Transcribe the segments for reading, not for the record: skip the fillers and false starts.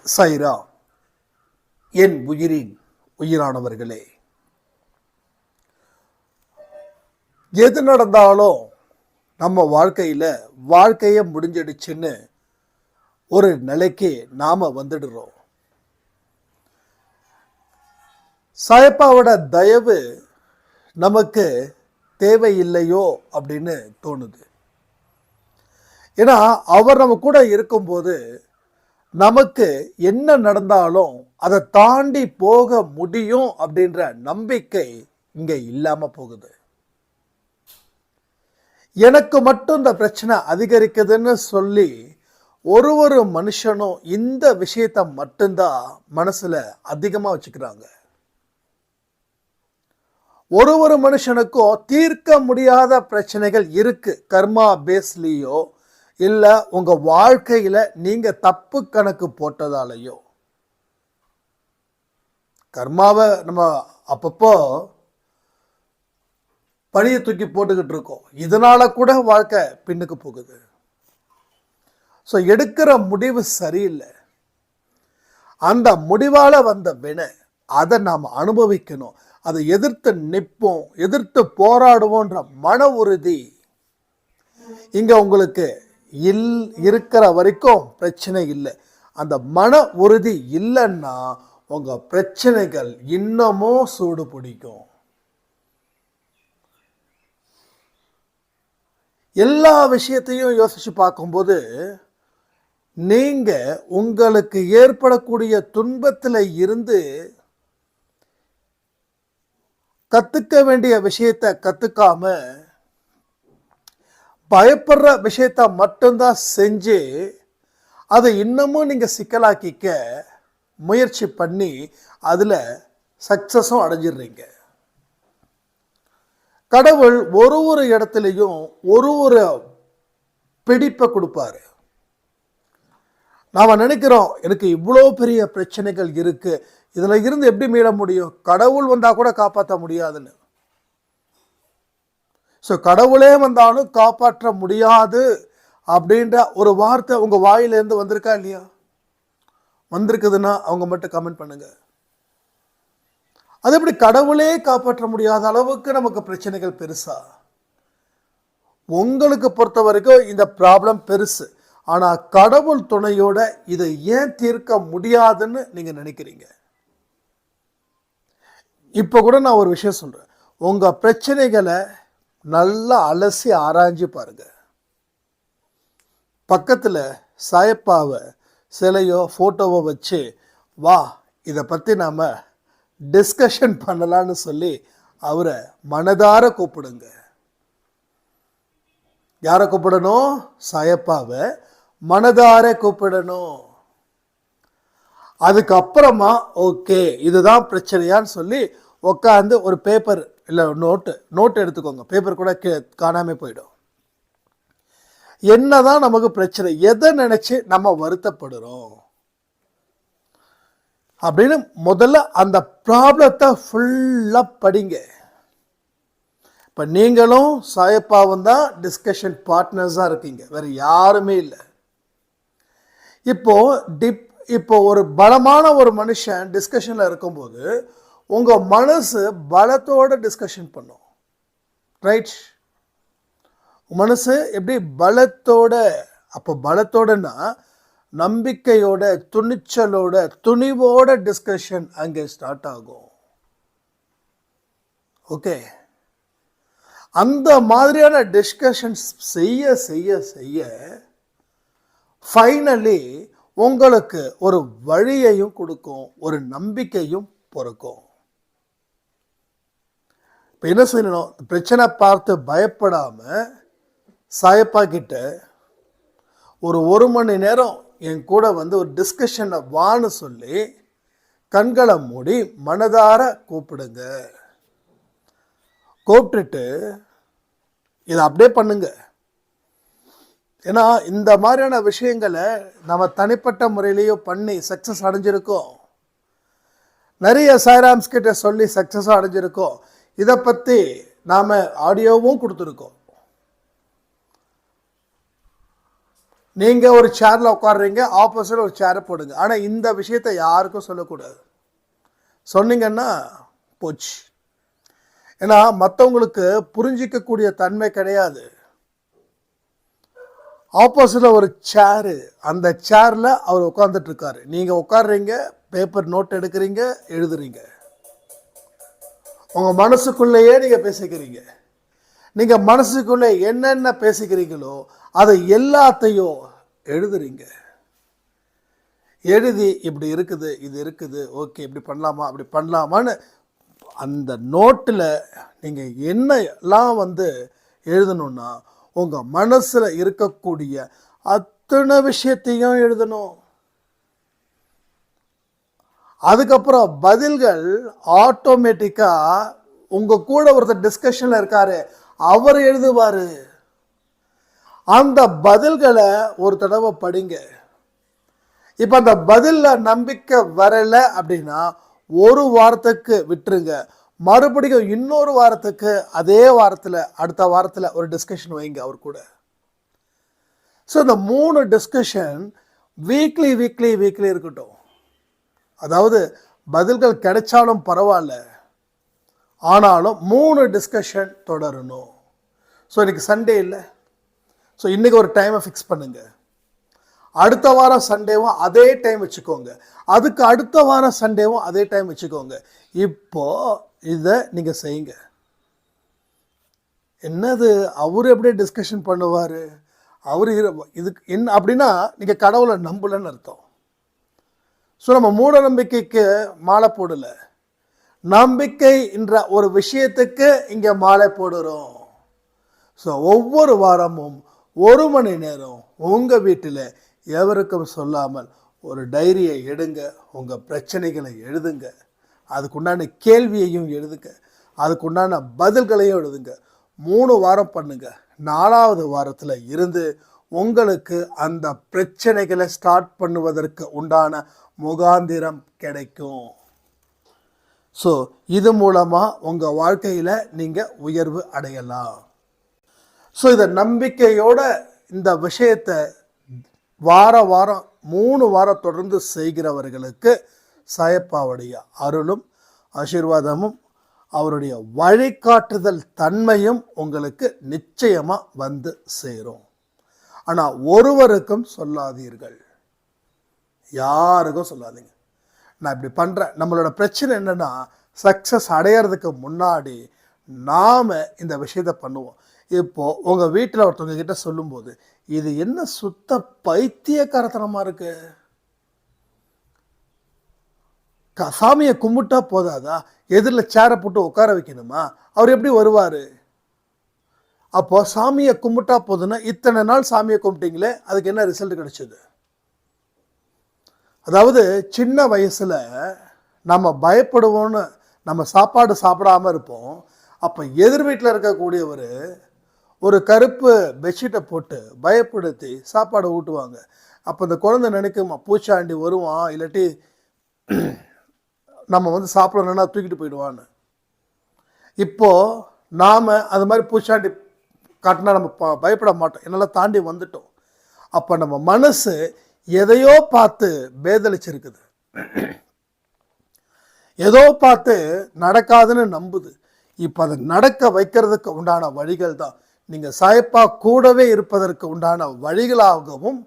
சைரா, என் உயிரின் உயிரானவர்களே, எது நடந்தாலும் நம்ம வாழ்க்கையை முடிஞ்சிடுச்சுன்னு ஒரு நிலைக்கு நாம வந்துடுறோம். சாயப்பாவோட தயவு நமக்கு தேவையில்லையோ அப்படின்னு தோணுது. ஏன்னா அவர் நம்ம கூட இருக்கும்போது நமக்கு என்ன நடந்தாலும் அதை தாண்டி போக முடியும் அப்படின்ற நம்பிக்கை இங்க இல்லாம போகுது. எனக்கு மட்டும் இந்த பிரச்சனை அதிகரிக்குதுன்னு சொல்லி ஒரு மனுஷனும் இந்த விஷயத்தை மட்டும்தான் மனசுல அதிகமா வச்சுக்கிறாங்க. ஒரு மனுஷனுக்கும் தீர்க்க முடியாத பிரச்சனைகள் இருக்கு. கர்மா பேஸ்லயோ இல்ல உங்க வாழ்க்கையில நீங்க தப்பு கணக்கு போட்டதாலேயோ. கர்மாவை நம்ம அப்பப்போ பழிய தூக்கி போட்டுக்கிட்டு இருக்கோம். இதனால கூட வாழ்க்கை பின்னுக்கு போகுது. ஸோ எடுக்கிற முடிவு சரியில்லை. அந்த முடிவால வந்த வினை அதை நாம் அனுபவிக்கணும். அதை எதிர்த்து நிற்போம், எதிர்த்து போராடுவோன்ற மன உறுதி இங்க உங்களுக்கு இருக்கிற வரைக்கும் பிரச்சனை இல்லை. அந்த மன உறுதி இல்லைன்னா உங்க பிரச்சனைகள் இன்னமும் சூடு பிடிக்கும். எல்லா விஷயத்தையும் யோசிச்சு பார்க்கும்போது நீங்க உங்களுக்கு ஏற்படக்கூடிய துன்பத்தில் இருந்து கத்துக்க வேண்டிய விஷயத்தை கத்துக்காம பயப்படுற விஷயத்த மட்டும்தான் செஞ்சு அதை இன்னமும் நீங்க சிக்கலாக்கிக்க முயற்சி பண்ணி அதுல சக்சஸும் அடைஞ்சிடுறீங்க. கடவுள் ஒரு இடத்துலையும் ஒரு பிடிப்பை கொடுப்பாரு. நாம நினைக்கிறோம் எனக்கு இவ்வளோ பெரிய பிரச்சனைகள் இருக்கு, இதுல இருந்து எப்படி மீள முடியும், கடவுள் வந்தா கூட காப்பாற்ற முடியாதுன்னு. ஸோ கடவுளே வந்தாலும் காப்பாற்ற முடியாது அப்படின்ற ஒரு வார்த்தை உங்க வாயிலேருந்து வந்திருக்கா இல்லையா? வந்திருக்குதுன்னா அவங்க மட்டும் கமெண்ட் பண்ணுங்க. அது எப்படி கடவுளே காப்பாற்ற முடியாத அளவுக்கு நமக்கு பிரச்சனைகள் பெருசா? உங்களுக்கு பொறுத்த வரைக்கும் இந்த ப்ராப்ளம் பெருசு. ஆனா கடவுள் துணையோட இதை ஏன் தீர்க்க முடியாதுன்னு நீங்க நினைக்கிறீங்க? இப்ப கூட நான் ஒரு விஷயம் சொல்றேன். உங்க பிரச்சனைகளை நல்லா அலசி ஆராய்ஞ்சு பாருங்க. பக்கத்துல சாயப்பாவை சிலையோ போட்டோவோ வச்சு வா இதை பத்தி நாம டிஸ்கஷன் பண்ணலான்னு சொல்லி அவரை மனதார கூப்பிடுங்க. யாரை கூப்பிடணும்? சாயப்பாவை மனதார கூப்பிடணும். அதுக்கப்புறமா ஓகே இதுதான் பிரச்சனையான்னு சொல்லி உட்காந்து ஒரு பேப்பர் இல்லை நோட்டு எடுத்துக்கோங்க. பேப்பர் கூட காணாம போயிடும். என்னதான் நமக்கு பிரச்சனை, எதை நினைச்சு நம்ம வருத்தப்படுறோம் அப்படின்னு முதல்ல அந்த ப்ராப்ளத்தை ஃபுல்லா படிங்க. இப்ப நீங்களும் சாயப்பாவும் தான் டிஸ்கஷன் பார்ட்னர்ஸா இருக்கீங்க, வேற யாருமே இல்லை. இப்போ ஒரு பலமான ஒரு மனுஷன் டிஸ்கஷன்ல இருக்கும்போது உங்க மனசு பலத்தோட டிஸ்கஷன் பண்ணும். ரைட்? மனசு எப்படி பலத்தோட? அப்போ பலத்தோடனா நம்பிக்கையோட, துணிச்சலோட, துணிவோட டிஸ்கஷன் அங்கே ஸ்டார்ட் ஆகும். ஓகே, அந்த மாதிரியான டிஸ்கஷன்ஸ் செய்ய செய்ய செய்ய ஃபைனலி உங்களுக்கு ஒரு வழியையும் கொடுக்கும், ஒரு நம்பிக்கையும் பிறக்கும். இப்போ என்ன செய்யணும்? பிரச்சனை பார்த்து பயப்படாம சாயப்பா கிட்ட ஒரு மணி நேரம் என் கூட வந்து ஒரு டிஸ்கஷனை வான்னு சொல்லி கண்களை மூடி மனதார கூப்பிடுங்க. கூப்பிட்டுட்டு இதை அப்படியே பண்ணுங்க. ஏன்னா இந்த மாதிரியான விஷயங்களை நம்ம தனிப்பட்ட முறையிலேயும் பண்ணி சக்சஸ் அடைஞ்சிருக்கோம். நிறைய சாய்ராம்ஸ் கிட்ட சொல்லி சக்சஸாக அடைஞ்சிருக்கோம். இதை பற்றி நாம் ஆடியோவும் கொடுத்துருக்கோம். நீங்கள் ஒரு சேரில் உட்காடுறீங்க, ஆப்போசிட்டில் ஒரு சேரை போடுங்க. ஆனால் இந்த விஷயத்தை யாருக்கும் சொல்லக்கூடாது. சொன்னீங்கன்னா போச்சு. ஏன்னா மற்றவங்களுக்கு புரிஞ்சிக்கக்கூடிய தன்மை கிடையாது. ஆப்போசிட்டில் ஒரு சேரு, அந்த சேரில் அவர் உட்காந்துட்டு இருக்காரு, நீங்கள் உட்காடுறீங்க, பேப்பர் நோட் எடுக்கிறீங்க, எழுதுறீங்க. உங்கள் மனசுக்குள்ளேயே நீங்கள் பேசிக்கிறீங்க. நீங்கள் மனசுக்குள்ளே என்னென்ன பேசிக்கிறீங்களோ அதை எல்லாத்தையும் எழுதுறீங்க. எழுதி இப்படி இருக்குது, இது இருக்குது, ஓகே இப்படி பண்ணலாமா அப்படி பண்ணலாமான்னு அந்த நோட்டில் நீங்கள் என்னெல்லாம் எழுதணும்னா உங்கள் மனசில் இருக்கக்கூடிய அத்தனை விஷயத்தையும் எழுதணும். அதுக்கப்புறம் பதில்கள் ஆட்டோமேட்டிக்காக உங்கள் கூட ஒருத்தர் டிஸ்கஷனில் இருக்காரு, அவர் எழுதுவார். அந்த பதில்களை ஒரு தடவை படிங்க. இப்போ அந்த பதிலில் நம்பிக்கை வரலை அப்படின்னா ஒரு வாரத்துக்கு விட்டுருங்க. மறுபடியும் இன்னொரு வாரத்துக்கு அதே வாரத்தில் அடுத்த வாரத்தில் ஒரு டிஸ்கஷன் வைங்க அவர் கூட. ஸோ இந்த 3 டிஸ்கஷன் வீக்லி இருக்கட்டும். அதாவது பதில்கள் கிடைச்சாலும் பரவாயில்ல, ஆனாலும் 3 டிஸ்கஷன் தொடரணும். ஸோ இன்னைக்கு சண்டே இல்லை, ஸோ இன்றைக்கி ஒரு டைமை ஃபிக்ஸ் பண்ணுங்கள். அடுத்த வாரம் சண்டேவும் அதே டைம் வச்சுக்கோங்க. அதுக்கு அடுத்த வாரம் சண்டேவும் அதே டைம் வச்சுக்கோங்க. இப்போ இதை நீங்கள் செய்யுங்க. என்னது அவர் எப்படி டிஸ்கஷன் பண்ணுவார், அவர் இதுக்கு என்ன அப்படின்னா நீங்கள் கடவுளை நம்பலன்னு அர்த்தம். ஸோ நம்ம மூட நம்பிக்கைக்கு மாலை போடலை, நம்பிக்கை என்ற ஒரு விஷயத்துக்கு இங்கே மாலை போடுறோம். ஸோ ஒவ்வொரு வாரமும் 1 மணி நேரம் உங்கள் வீட்டில் எவருக்கும் சொல்லாமல் ஒரு டைரியை எடுங்க, உங்கள் பிரச்சனைகளை எழுதுங்க, அதுக்குண்டான கேள்வியையும் எழுதுங்க, அதுக்குண்டான பதில்களையும் எழுதுங்க. 3 வாரம் பண்ணுங்க. 4வது வாரத்தில் இருந்து உங்களுக்கு அந்த பிரச்சனைகளை ஸ்டார்ட் பண்ணுவதற்கு உண்டான முகாந்திரம் கிடைக்கும். ஸோ இது மூலமாக உங்கள் வாழ்க்கையில் நீங்கள் உயர்வு அடையலாம். ஸோ இதை நம்பிக்கையோட இந்த விஷயத்தை வாரம் 3 வாரம் தொடர்ந்து செய்கிறவர்களுக்கு சாயப்பாவுடைய அருளும் ஆசீர்வாதமும் அவருடைய வழிகாட்டுதல் தன்மையும் உங்களுக்கு நிச்சயமாக சேரும். ஆனால் ஒருவருக்கும் சொல்லாதீர்கள், யாருக்கும் சொல்லாதீங்க. நான் இப்படி பண்ணுறேன். நம்மளோட பிரச்சனை என்னென்னா சக்ஸஸ் அடையிறதுக்கு முன்னாடி நாம் இந்த விஷயத்தை பண்ணுவோம். இப்போது உங்கள் வீட்டில் ஒருத்தவங்க கிட்ட சொல்லும்போது இது என்ன சுத்த பைத்தியக்காரத்தனமாக இருக்கு, சாமியை கும்பிட்டா போதாதா, எதிரில் சேரை போட்டு உட்கார வைக்கணுமா, அவர் எப்படி வருவார்? அப்போ சாமியை கும்பிட்டா போதுன்னா இத்தனை நாள் சாமியை கும்பிட்டீங்களே, அதுக்கு என்ன ரிசல்ட் கிடைச்சது? அதாவது சின்ன வயசில் நம்ம பயப்படுவோன்னு நம்ம சாப்பாடு சாப்பிடாமல் இருப்போம். அப்போ எதிர் வீட்டில் இருக்கக்கூடியவர் ஒரு கருப்பு பெட்ஷீட்டை போட்டு பயப்படுத்தி சாப்பாடு ஊட்டுவாங்க. அப்போ இந்த குழந்தை நினைக்குமா, பூச்சாண்டி வருவான், இல்லாட்டி நம்ம சாப்பிடணுன்னா தூக்கிட்டு போயிடுவான்னு. இப்போது நாம் அது மாதிரி பூச்சாண்டி காட்டினா நம்ம பயப்பட மாட்டோம், என்னால் தாண்டி வந்துட்டோம். அப்போ நம்ம மனசு எதையோ பார்த்து பேதளிச்சிருக்குது, ஏதோ பார்த்து நடக்காதுன்னு நம்புது. இப்போ அதை நடக்க வைக்கிறதுக்கு உண்டான வழிகள் தான் நீங்கள் சாயப்பா கூடவே இருப்பதற்கு உண்டான வழிகளாகவும்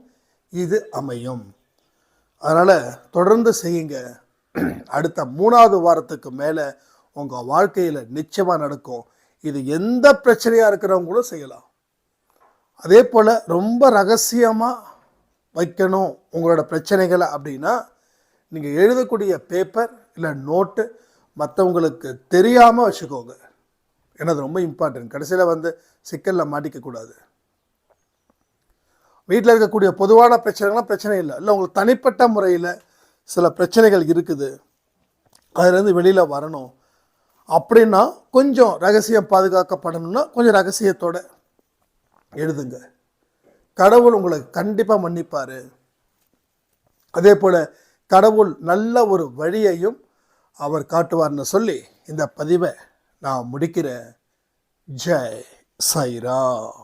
இது அமையும். அதனால் தொடர்ந்து செய்யுங்க. அடுத்த 3வது வாரத்துக்கு மேலே உங்கள் வாழ்க்கையில் நிச்சயமாக நடக்கும். இது எந்த பிரச்சனையாக இருக்கிறவங்களும் செய்யலாம். அதே போல் ரொம்ப ரகசியமாக வைக்கணும் உங்களோட பிரச்சனைகளை அப்படின்னா நீங்கள் எழுதக்கூடிய பேப்பர் இல்லை நோட்டு மற்றவங்களுக்கு தெரியாமல் வச்சுக்கோங்க. ஏன்னா அது ரொம்ப இம்பார்ட்டன்ட். கடைசியில் சிக்கலில் மாட்டிக்கக்கூடாது. வீட்டில் இருக்கக்கூடிய பொதுவான பிரச்சனைகள்லாம் பிரச்சனை இல்லை, உங்களுக்கு தனிப்பட்ட முறையில் சில பிரச்சனைகள் இருக்குது, அதுலேருந்து வெளியில் வரணும் அப்படின்னா கொஞ்சம் ரகசியம் பாதுகாக்கப்படணும்னா கொஞ்சம் ரகசியத்தோடு எழுதுங்க. கடவுள் உங்களை கண்டிப்பாக மன்னிப்பார். அதே போல் கடவுள் நல்ல ஒரு வழியையும் அவர் காட்டுவார்னு சொல்லி இந்த பதிவை நான் முடிக்கிறேன். ஜெய் சாய்ராம்.